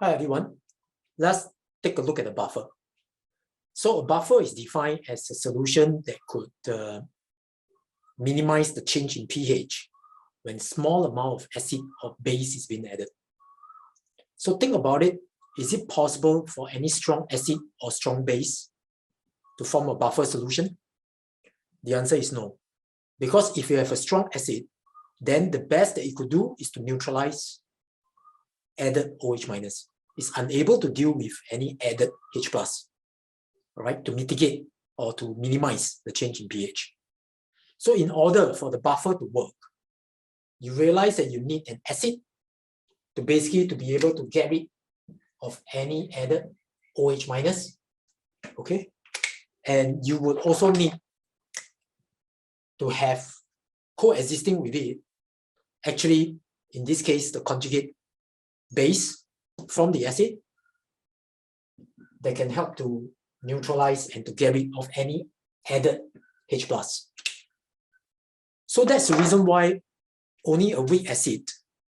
Hi everyone, let's take a look at a buffer. So a buffer is defined as a solution that could minimize the change in pH when small amount of acid or base is being added. So think about it, is it possible for any strong acid or strong base to form a buffer solution? The answer is no, because if you have a strong acid, then the best that it could do is to neutralize added OH minus. It's unable to deal with any added H+, all right, to mitigate or to minimize the change in pH. So in order for the buffer to work, you realize that you need an acid to basically to be able to get rid of any added OH minus, okay? And you would also need to have coexisting with it, actually, in this case, the conjugate base from the acid that can help to neutralize and to get rid of any added H+. So that's the reason why only a weak acid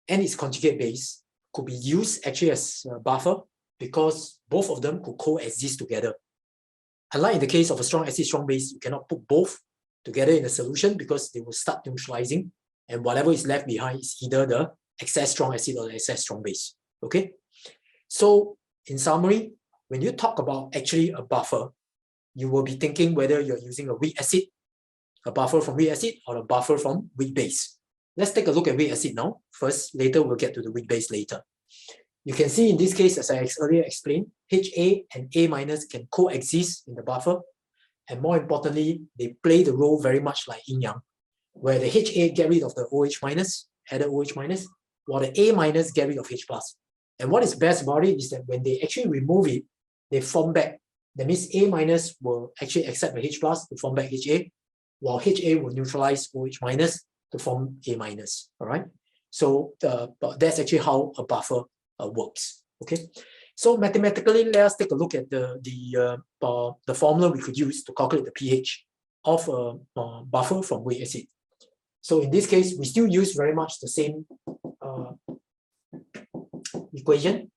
and its conjugate base could be used actually as a buffer, because both of them could coexist together. Unlike in the case of a strong acid, strong base, you cannot put both together in a solution because they will start neutralizing, and whatever is left behind is either the excess strong acid or the excess strong base. Okay, so in summary, when you talk about actually a buffer, you will be thinking whether you're using a weak acid, a buffer from weak acid, or a buffer from weak base. Let's take a look at weak acid now. First, later we'll get to the weak base later. You can see in this case, as I earlier explained, HA and A- can coexist in the buffer, and more importantly, they play the role very much like yin-yang, where the HA get rid of the OH-, added OH-, while the A- get rid of H+. And what is best about it is that when they actually remove it, they form back. That means A- will actually accept the H+ to form back HA, while HA will neutralize OH- to form A-. All right. So that's actually how a buffer works. Okay. So mathematically, let us take a look at the formula we could use to calculate the pH of a buffer from weak acid. So in this case, we still use very much the same equation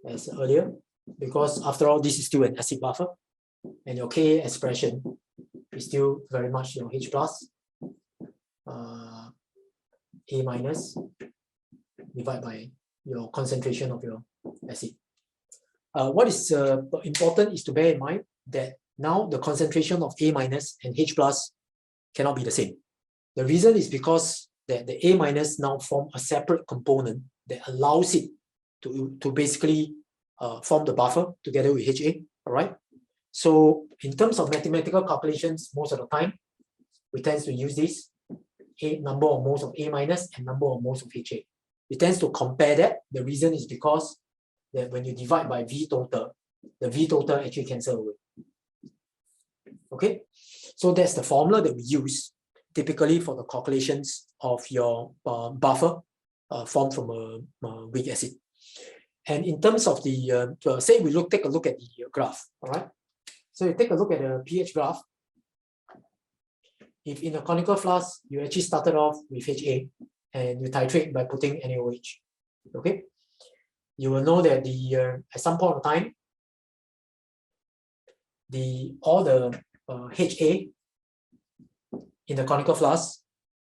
as earlier, because after all, this is still an acid buffer, and your Ka expression is still very much your H+, A- divided by your concentration of your acid. What is important is to bear in mind that now the concentration of A- and H+ cannot be the same. The reason is because that the A- now form a separate component that allows it to basically form the buffer together with HA, all right? So in terms of mathematical calculations, most of the time, we tend to use this number of moles of A- and number of moles of HA. We tend to compare that. The reason is because that when you divide by V total, the V total actually cancel away. Okay, so that's the formula that we use typically for the calculations of your buffer formed from a weak acid. And in terms of the, say we take a look at the graph, all right? So you take a look at the pH graph. If in a conical flask, you actually started off with HA and you titrate by putting NaOH, okay? You will know that at some point of time, all the HA in the conical flask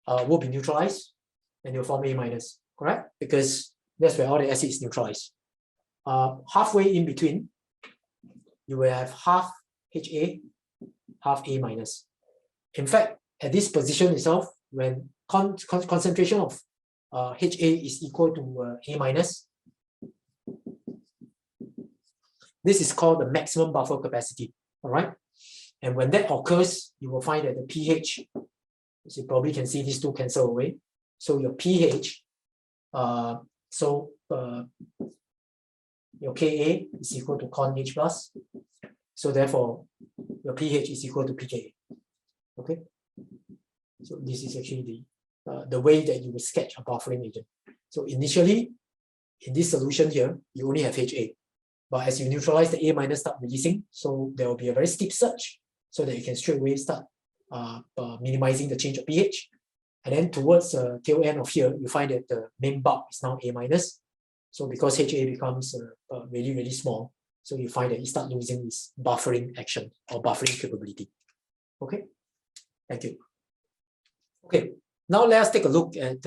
will be neutralized and you'll form A-, correct? Because that's where all the acid is neutralized. Halfway in between, you will have half HA, half A-. In fact, at this position itself, when concentration of HA is equal to A-, this is called the maximum buffer capacity, all right? And when that occurs, you will find that the pH, as you probably can see, these two cancel away. So your pH, your Ka is equal to con H+. So therefore, your pH is equal to pKa. Okay. So this is actually the way that you will sketch a buffering agent. So initially, in this solution here, you only have HA. But as you neutralize, the A- start releasing, so there will be a very steep surge so that you can straight away start minimizing the change of pH. And then towards tail end of here, you find that the main bulk is now A-. So because HA becomes really, really small, so you find that you start losing its buffering action or buffering capability. Okay, thank you. Okay, now let us take a look at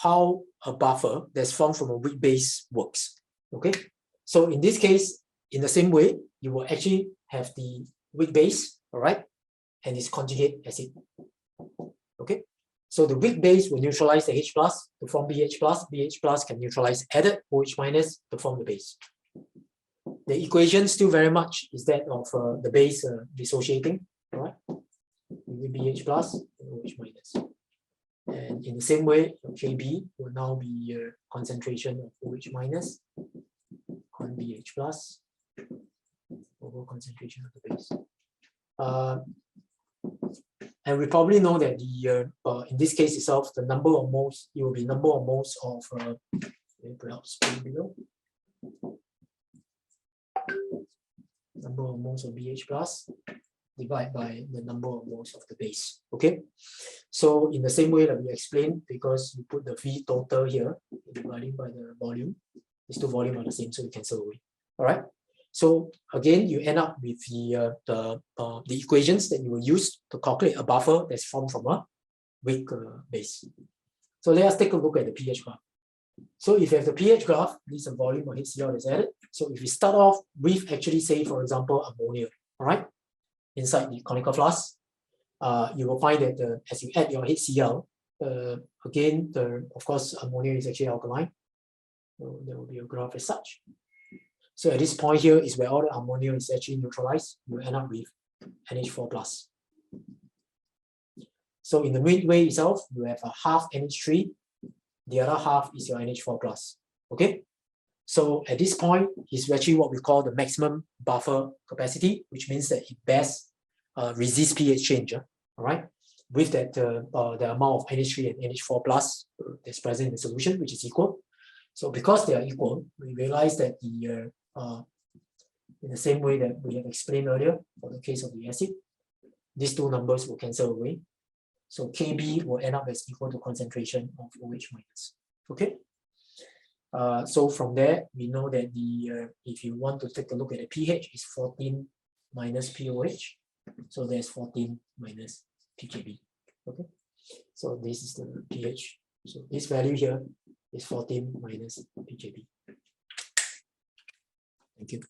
how a buffer that's formed from a weak base works. Okay, so in this case, in the same way, you will actually have the weak base, all right, and its conjugate acid. Okay, so the weak base will neutralize the H plus to form BH plus. BH plus can neutralize added OH minus to form the base. The equation still very much is that of the base dissociating, all right, BH plus and OH minus. And in the same way, Kb will now be concentration of OH minus on BH plus over concentration of the base. And we probably know that the in this case itself, the number of moles, it will be number of moles of perhaps below. Number of moles of BH plus divided by the number of moles of the base. Okay, so in the same way that we explained, because you put the V total here dividing by the volume, these two volumes are the same, so we cancel away. All right. So again, you end up with the equations that you will use to calculate a buffer that's formed from a weak base. So let us take a look at the pH graph. So if you have the pH graph, this is a volume of HCl that's added. So if we start off with actually say, for example, ammonia, all right, inside the conical flask, you will find that as you add your HCl, again, of course, ammonia is actually alkaline. So there will be a graph as such. So at this point here is where all the ammonia is actually neutralized. You end up with NH4 plus. So in the midway itself, you have a half NH3. The other half is your NH4 plus. Okay. So at this point is actually what we call the maximum buffer capacity, which means that it best resists pH change. All right. With that, the amount of NH3 and NH4 plus that's present in the solution, which is equal. So because they are equal, we realize that the in the same way that we have explained earlier for the case of the acid, these two numbers will cancel away. So Kb will end up as equal to concentration of OH minus. Okay. So from there, we know that the if you want to take a look at the pH, is 14 minus POH. So there's 14 minus pKb. Okay. So this is the pH. So this value here is 14 minus pKb. Thank you.